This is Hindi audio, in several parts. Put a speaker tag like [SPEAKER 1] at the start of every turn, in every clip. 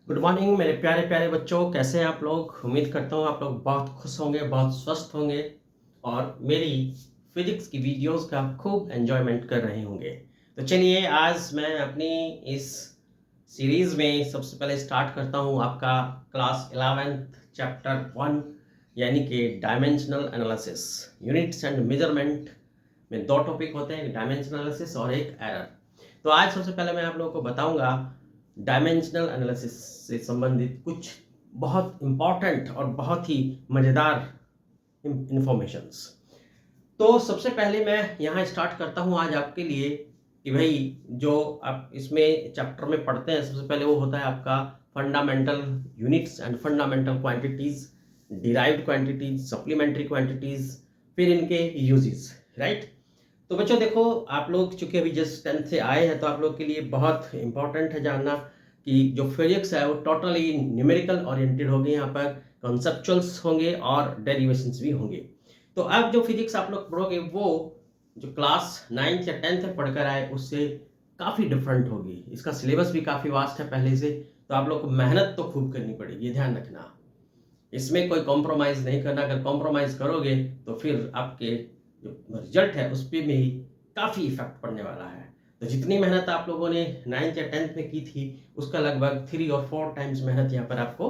[SPEAKER 1] गुड मॉर्निंग मेरे प्यारे प्यारे बच्चों, कैसे हैं आप लोग। उम्मीद करता हूँ आप लोग बहुत खुश होंगे, बहुत स्वस्थ होंगे और मेरी फिजिक्स की वीडियोस का खूब एंजॉयमेंट कर रहे होंगे। तो चलिए आज मैं अपनी इस सीरीज में सबसे पहले स्टार्ट करता हूँ आपका क्लास 11th चैप्टर 1 यानी कि dimensional analysis. Units and measurement में दो टॉपिक होते हैं, एक डायमेंशनल एनालिसिस और एक एरर। तो आज सबसे पहले मैं आप लोगों को बताऊंगा डायमेंशनल एनालिसिस से संबंधित कुछ बहुत इंपॉर्टेंट और बहुत ही मज़ेदार इंफॉर्मेशंस। तो सबसे पहले मैं यहाँ स्टार्ट करता हूँ आज आपके लिए कि भाई जो आप इसमें चैप्टर में पढ़ते हैं, सबसे पहले वो होता है आपका fundamental units and fundamental quantities, derived quantities, supplementary quantities, फिर इनके यूजेस, राइट। तो बच्चों देखो, आप लोग चूंकि अभी जस्ट 10th से आए हैं तो आप लोग के लिए बहुत इंपॉर्टेंट है जानना कि जो फिजिक्स है वो टोटली न्यूमेरिकल ओरिएंटेड होगी। यहाँ पर कॉन्सेप्चुअल्स होंगे और डेरिवेशंस भी होंगे। तो अब जो फिजिक्स आप लोग पढ़ोगे वो जो क्लास 9th या 10th में पढ़कर आए उससे काफ़ी डिफरेंट होगी। इसका सिलेबस भी काफ़ी वास्ट है पहले से, तो आप लोग को मेहनत तो खूब करनी पड़ेगी, ये ध्यान रखना। इसमें कोई कॉम्प्रोमाइज़ नहीं करना। अगर कॉम्प्रोमाइज़ करोगे तो फिर आपके जो रिजल्ट है उस पर भी काफ़ी इफेक्ट पड़ने वाला है। तो जितनी मेहनत आप लोगों ने 9th या 10th में की थी उसका लगभग 3 और 4 टाइम्स मेहनत यहाँ पर आपको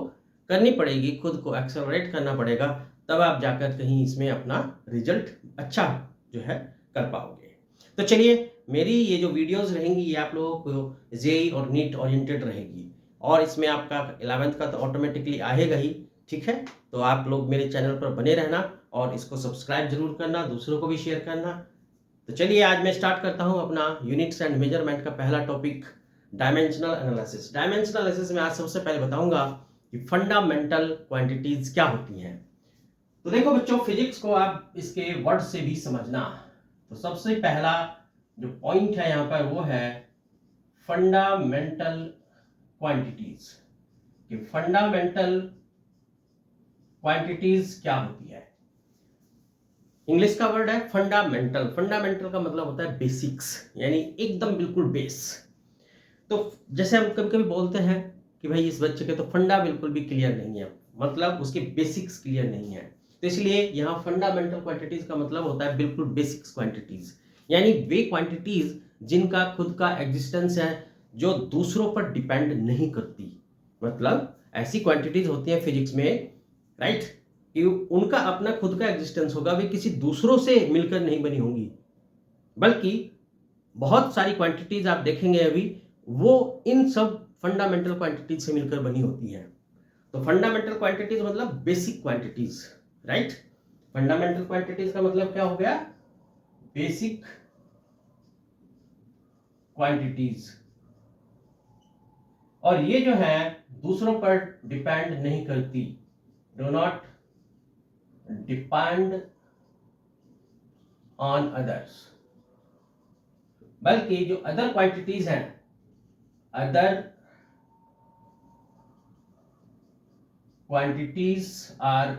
[SPEAKER 1] करनी पड़ेगी, खुद को एक्सेलरेट करना पड़ेगा, तब आप जाकर कहीं इसमें अपना रिजल्ट अच्छा जो है कर पाओगे। तो चलिए, मेरी ये जो वीडियोस रहेंगी ये आप लोगों को जेई और नीट ओरिएंटेड रहेगी और इसमें आपका 11th का तो ऑटोमेटिकली आएगा ही, ठीक है। तो आप लोग मेरे चैनल पर बने रहना और इसको सब्सक्राइब जरूर करना, दूसरों को भी शेयर करना। तो चलिए आज मैं स्टार्ट करता हूं अपना यूनिट्स एंड मेजरमेंट का पहला topic, dimensional analysis. Dimensional analysis में आज सबसे पहले बताऊंगा कि फंडामेंटल क्वांटिटीज क्या होती हैं। तो देखो बच्चों, फिजिक्स को आप इसके वर्ड से भी समझना। तो सबसे पहला जो पॉइंट है यहाँ पर वो है फंडामेंटल क्वांटिटीज। कि फंडामेंटल क्वांटिटीज क्या होती है। इंग्लिश का वर्ड है फंडामेंटल। फंडामेंटल का मतलब होता है बेसिक्स, यानी एकदम बिल्कुल बेस। तो जैसे हम कभी कभी बोलते हैं कि भाई इस बच्चे के तो फंडा बिल्कुल भी क्लियर नहीं है, मतलब उसके बेसिक्स क्लियर नहीं है। तो इसलिए यहाँ फंडामेंटल क्वांटिटीज का मतलब होता है बिल्कुल बेसिक्स क्वांटिटीज, यानी वे क्वांटिटीज जिनका खुद का एग्जिस्टेंस है, जो दूसरों पर डिपेंड नहीं करती। मतलब ऐसी क्वांटिटीज होती हैं फिजिक्स में, राइट, कि उनका अपना खुद का एग्जिस्टेंस होगा, वे किसी दूसरों से मिलकर नहीं बनी होंगी। बल्कि बहुत सारी क्वांटिटीज आप देखेंगे अभी वो इन सब फंडामेंटल क्वांटिटीज से मिलकर बनी होती हैं। तो फंडामेंटल क्वांटिटीज मतलब basic quantities, right. Fundamental quantities का मतलब क्या हो गया, बेसिक क्वांटिटीज। और ये जो है दूसरों पर डिपेंड नहीं करती, do not depend on others. बल्कि जो अदर क्वांटिटीज हैं, other quantities are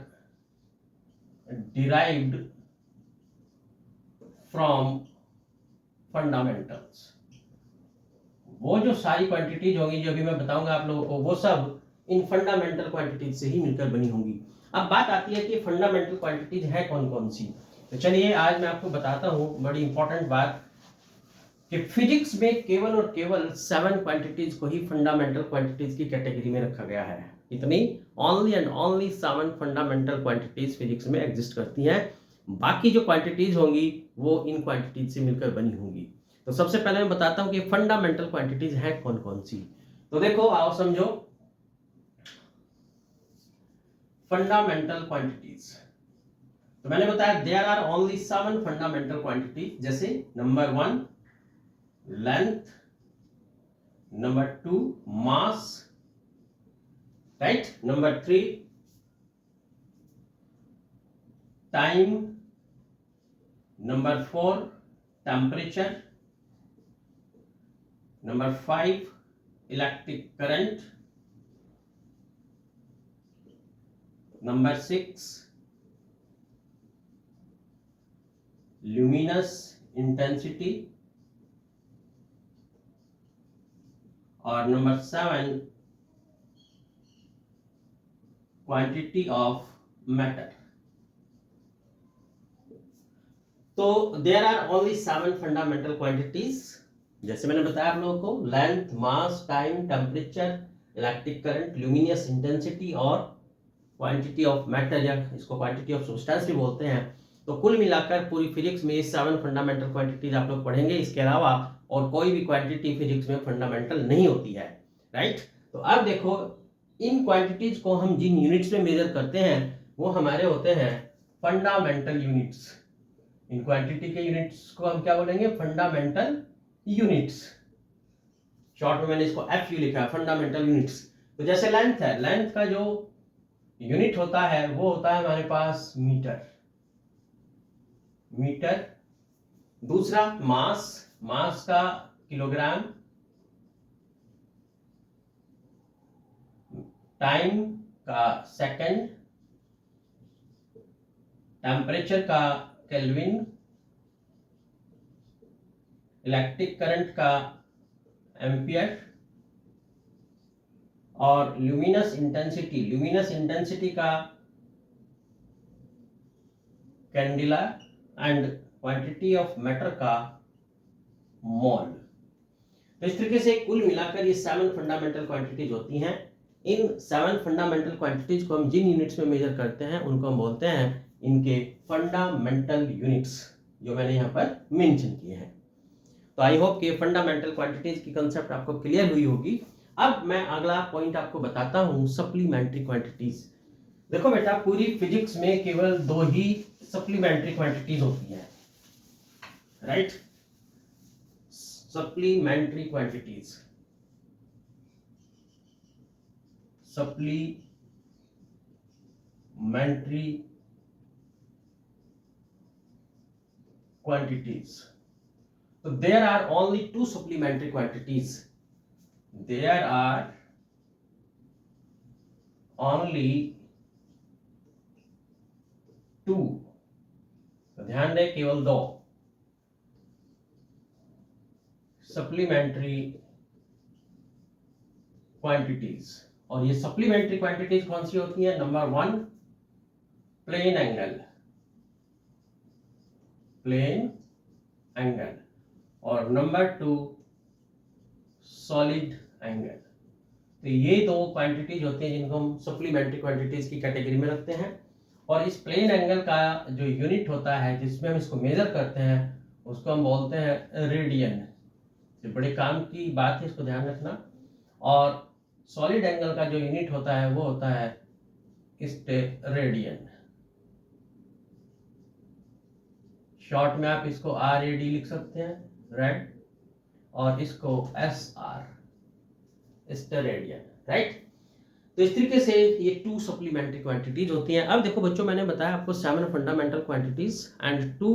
[SPEAKER 1] derived from fundamentals. वो जो सारी क्वांटिटीज होंगी जो अभी मैं बताऊंगा आप लोगों को, वो सब इन फंडामेंटल क्वांटिटीज से ही मिलकर बनी होंगी। अब बात आती है कि फंडामेंटल क्वांटिटीज है कौन कौन सी। तो चलिए आज मैं आपको बताता हूं बड़ी इंपॉर्टेंट बात कि फिजिक्स में केवल और केवल 7 क्वांटिटीज को ही फंडामेंटल क्वांटिटीज की कैटेगरी में रखा गया है। इतनी only and only 7 fundamental quantities physics में एग्जिस्ट करती हैं। बाकी जो क्वांटिटीज होंगी वो इन क्वांटिटीज से मिलकर बनी होंगी। तो सबसे पहले मैं बताता हूं कि फंडामेंटल क्वांटिटीज हैं कौन कौन सी। तो देखो आओ समझो, फंडामेंटल क्वांटिटीज तो मैंने बताया there are only 7 fundamental quantities. जैसे number 1 length, number 2 mass, right, number 3 time, number 4 temperature, number 5 electric current, number 6 luminous intensity और नंबर 7 क्वांटिटी ऑफ मैटर। तो there are only 7 fundamental quantities, जैसे मैंने बताया आप लोगों को, length, mass, time, temperature, electric current, luminous intensity और क्वांटिटी ऑफ मैटर, या इसको क्वांटिटी ऑफ सब्सटेंस भी बोलते हैं। तो कुल मिलाकर पूरी फिजिक्स में 7 फंडामेंटल क्वांटिटीज आप लोग पढ़ेंगे। इसके अलावा और कोई भी क्वांटिटी फिजिक्स में फंडामेंटल नहीं होती है, राइट। तो अब देखो, इन क्वांटिटीज को हम जिन यूनिट्स में मेजर करते हैं वो हमारे होते हैं फंडामेंटल यूनिट्स। इन क्वांटिटी के यूनिट्स को हम क्या बोलेंगे? Fundamental units. शॉर्ट में मैंने इसको FU लिखा है, फंडामेंटल यूनिट्स। तो जैसे लेंथ है, लेंथ का जो यूनिट होता है वो होता है हमारे पास मीटर, मीटर। दूसरा मास, मास का किलोग्राम। टाइम का सेकंड। टेम्परेचर का केल्विन। इलेक्ट्रिक करंट का एम्पियर। और ल्यूमिनस इंटेंसिटी, ल्यूमिनस इंटेंसिटी का candela. And quantity of matter का मोल। तो इस तरीके से कुल मिलाकर ये 7 फंडामेंटल क्वांटिटीज होती हैं। इन 7 फंडामेंटल क्वांटिटीज को हम जिन यूनिट्स में मेजर करते हैं उनको हम बोलते हैं इनके फंडामेंटल यूनिट्स, जो मैंने यहाँ पर मेंशन किए हैं। तो आई होप कि फंडामेंटल क्वांटिटीज की कंसेप्ट आपको क्लियर हुई होगी। अब मैं अगला पॉइंट आपको बताता हूँ, सप्लीमेंट्री क्वांटिटीज। देखो बेटा, पूरी फिजिक्स में केवल 2 ही सप्लीमेंट्री क्वांटिटीज होती हैं, right. Supplementary quantities, supplementary quantities. So there are only 2 supplementary quantities. There are only 2. तो ध्यान दें, केवल 2 सप्लीमेंट्री क्वांटिटीज। और ये सप्लीमेंट्री क्वांटिटीज कौन सी होती हैं? Number 1 plane angle, plane angle. और नंबर 2 सॉलिड एंगल। तो ये 2 क्वांटिटीज होती हैं जिनको हम सप्लीमेंट्री क्वांटिटीज की कैटेगरी में रखते हैं। और इस प्लेन एंगल का जो यूनिट होता है जिसमें हम इसको मेजर करते हैं उसको हम बोलते हैं रेडियन। ये बड़े काम की बात है, इसको ध्यान रखना। और सॉलिड एंगल का जो यूनिट होता है वो होता है रेडियन। शॉर्ट में आप इसको RAD लिख सकते हैं, रेड, और इसको SR, स्टेरेडियन, राइट। तो इस तरीके से ये 2 सप्लीमेंट्री क्वांटिटीज होती हैं। अब देखो बच्चों, मैंने बताया आपको 7 fundamental quantities and 2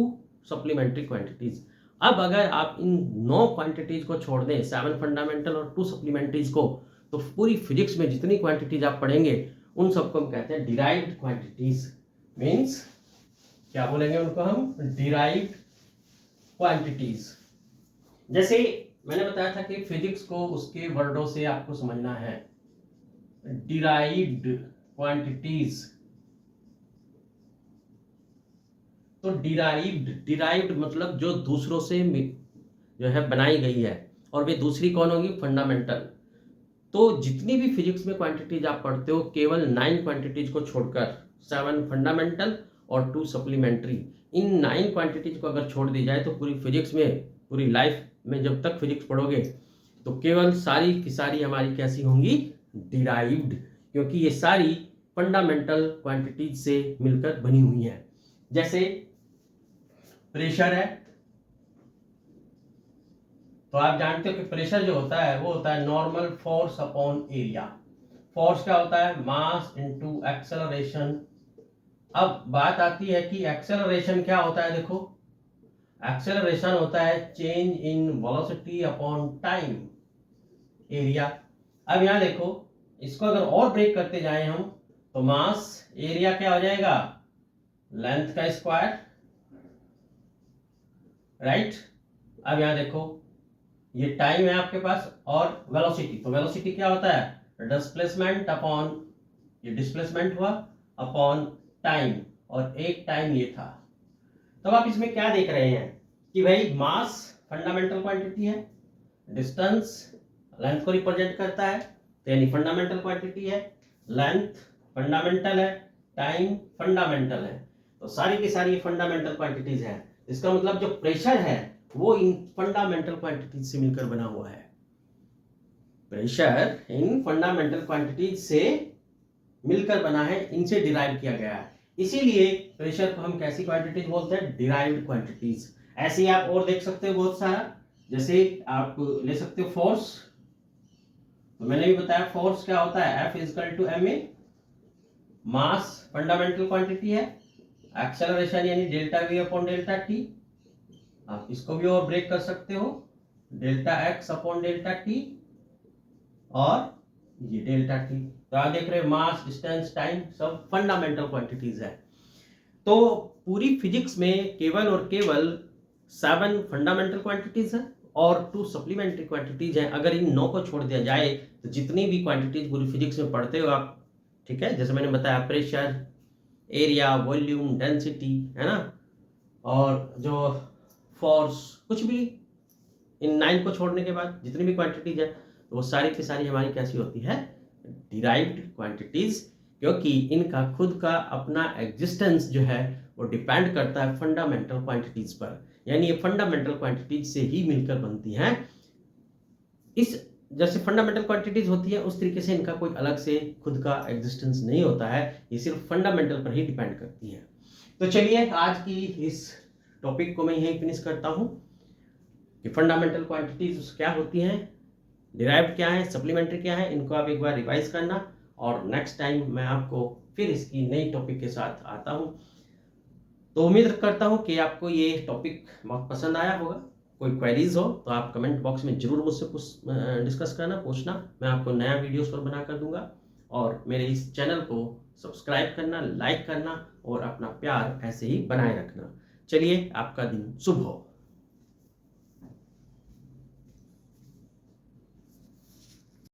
[SPEAKER 1] supplementary quantities. अब अगर आप इन 9 क्वांटिटीज को छोड़ दें, 7 फंडामेंटल और 2 सप्लीमेंट्रीज को, तो पूरी फिजिक्स में जितनी क्वांटिटीज आप पढ़ेंगे उन सबको हम कहते हैं डिराइव्ड क्वांटिटीज। मीन्स क्या बोलेंगे उनको हम? Derived quantities. जैसे मैंने बताया था कि फिजिक्स को उसके वर्डों से आपको समझना है। Derived quantities. तो डिराइव्ड मतलब जो दूसरों से जो है बनाई गई है, और वे दूसरी कौन होगी? फंडामेंटल। तो जितनी भी फिजिक्स में क्वांटिटीज आप पढ़ते हो, केवल 9 क्वांटिटीज को छोड़कर, 7 फंडामेंटल और 2 सप्लीमेंट्री, इन 9 क्वांटिटीज को अगर छोड़ दी जाए तो पूरी फिजिक्स में, पूरी लाइफ में जब तक फिजिक्स पढ़ोगे तो केवल सारी की सारी हमारी कैसी होंगी? डिराइव्ड, क्योंकि ये सारी फंडामेंटल क्वांटिटीज से मिलकर बनी हुई हैं। जैसे प्रेशर है, तो आप जानते हो कि प्रेशर जो होता है वो होता है normal force upon area. Force क्या होता है? Mass into acceleration. अब बात आती है कि एक्सेलरेशन क्या होता है। देखो, एक्सेलरेशन होता है change in velocity upon time area. अब यहां देखो, इसको अगर और ब्रेक करते जाएं हम, तो मास एरिया क्या हो जाएगा? लेंथ का स्क्वायर, राइट। अब यहां देखो, ये टाइम है आपके पास और वेलोसिटी। तो वेलोसिटी क्या होता है? डिस्प्लेसमेंट अपॉन ये डिस्प्लेसमेंट हुआ अपॉन टाइम, और एक टाइम ये था। तब आप इसमें क्या देख रहे हैं कि भाई मास फंडामेंटल क्वांटिटी है, डिस्टेंस लेंथ को रिप्रेजेंट करता है, तो यानी फंडामेंटल क्वांटिटी है, लेंथ फंडामेंटल है, टाइम फंडामेंटल है, तो सारी की सारी फंडामेंटल क्वांटिटीज है। इसका मतलब जो प्रेशर है वो इन फंडामेंटल क्वांटिटीज से मिलकर बना हुआ है। प्रेशर इन फंडामेंटल क्वांटिटीज से मिलकर बना है, इनसे डिराइव किया गया है। इसीलिए प्रेशर को हम कैसी क्वांटिटीज बोलते हैं? Derived quantities. ऐसे ही आप और देख सकते हो बहुत सारा, जैसे आप ले सकते हो फोर्स। तो मैंने भी बताया फोर्स क्या होता है, F इक्वल टू ma। मास फंडामेंटल क्वांटिटी है, एक्सेलरेशन यानी delta V upon delta T. आप इसको भी और ब्रेक कर सकते हो, delta X upon delta T और ये डेल्टा टी। तो आप देख रहे हो मास, डिस्टेंस, टाइम सब फंडामेंटल क्वांटिटीज है। तो पूरी फिजिक्स में केवल और केवल 7 फंडामेंटल क्वांटिटीज है और 2 सप्लीमेंट्री क्वांटिटीज हैं। अगर इन 9 को छोड़ दिया जाए तो जितनी भी क्वांटिटीज पूरी फिजिक्स में पढ़ते हो आप, ठीक है, जैसे मैंने बताया प्रेशर, एरिया, वॉल्यूम, डेंसिटी, है ना, और जो फोर्स, कुछ भी इन 9 को छोड़ने के बाद जितनी भी क्वांटिटीज है तो वो सारी की सारी हमारी कैसी होती है? डिराइव्ड क्वांटिटीज, क्योंकि इनका खुद का अपना एग्जिस्टेंस जो है वो डिपेंड करता है फंडामेंटल क्वांटिटीज पर, यानी ये फंडामेंटल क्वांटिटीज से ही मिलकर बनती हैं। इस जैसे फंडामेंटल क्वांटिटीज होती है उस तरीके से इनका कोई अलग से खुद का एग्जिस्टेंस नहीं होता है, ये सिर्फ फंडामेंटल पर ही डिपेंड करती है। तो चलिए आज की इस टॉपिक को मैं यहीं फिनिश करता हूँ कि फंडामेंटल क्वांटिटीज क्या होती हैं, डिराइव्ड क्या है, सप्लीमेंट्री क्या है, इनको आप एक बार रिवाइज करना, और नेक्स्ट टाइम मैं आपको फिर इसकी नई टॉपिक के साथ आता हूँ। तो उम्मीद करता हूँ कि आपको ये टॉपिक बहुत पसंद आया होगा। कोई क्वेरीज हो तो आप कमेंट बॉक्स में जरूर मुझसे डिस्कस करना, पूछना, मैं आपको नया वीडियोस पर बना कर दूंगा। और मेरे इस चैनल को सब्सक्राइब करना, लाइक करना और अपना प्यार ऐसे ही बनाए रखना। चलिए, आपका दिन शुभ हो।